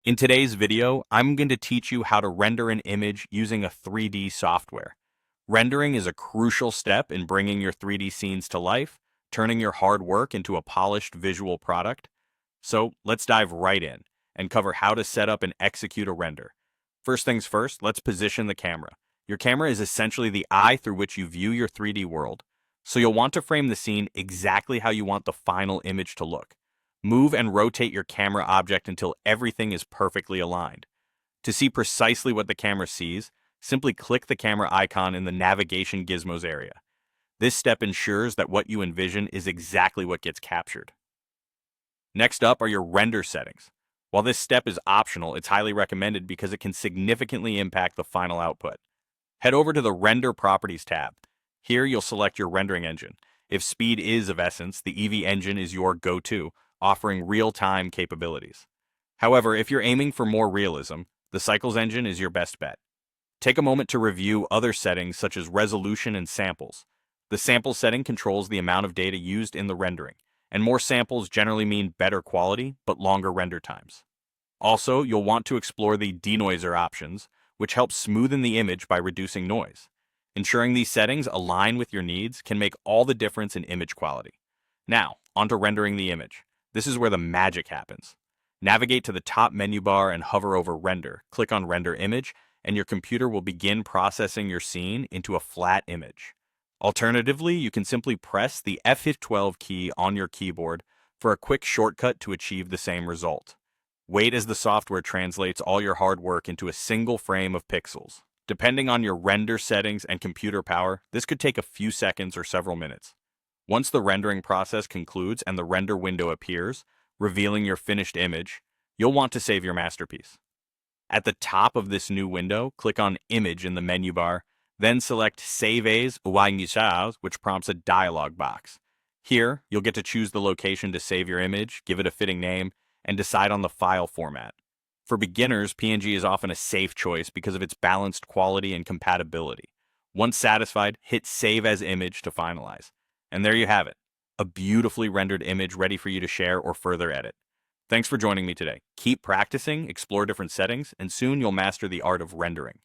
In today's video, I'm going to teach you how to render an image using a 3D software. Rendering is a crucial step in bringing your 3D scenes to life, turning your hard work into a polished visual product. So let's dive right in and cover how to set up and execute a render. First things first, let's position the camera. Your camera is essentially the eye through which you view your 3D world. So you'll want to frame the scene exactly how you want the final image to look. Move and rotate your camera object until everything is perfectly aligned. To see precisely what the camera sees, simply click the camera icon in the navigation gizmos area. This step ensures that what you envision is exactly what gets captured. Next up are your render settings. While this step is optional, it's highly recommended because it can significantly impact the final output. Head over to the Render Properties tab. Here you'll select your rendering engine. If speed is of essence, the Eevee engine is your go-to, offering real-time capabilities. However, if you're aiming for more realism, the Cycles engine is your best bet. Take a moment to review other settings such as resolution and samples. The sample setting controls the amount of data used in the rendering, and more samples generally mean better quality but longer render times. Also, you'll want to explore the denoiser options, which helps smoothen the image by reducing noise. Ensuring these settings align with your needs can make all the difference in image quality. Now, onto rendering the image. This is where the magic happens. Navigate to the top menu bar and hover over Render. Click on Render Image, and your computer will begin processing your scene into a flat image. Alternatively, you can simply press the F12 key on your keyboard for a quick shortcut to achieve the same result. Wait as the software translates all your hard work into a single frame of pixels. Depending on your render settings and computer power, this could take a few seconds or several minutes. Once the rendering process concludes and the render window appears, revealing your finished image, you'll want to save your masterpiece. At the top of this new window, click on Image in the menu bar, then select Save as ou iniciar, which prompts a dialog box. Here, you'll get to choose the location to save your image, give it a fitting name, and decide on the file format. For beginners, PNG is often a safe choice because of its balanced quality and compatibility. Once satisfied, hit Save as Image to finalize. And there you have it, a beautifully rendered image ready for you to share or further edit. Thanks for joining me today. Keep practicing, explore different settings, and soon you'll master the art of rendering.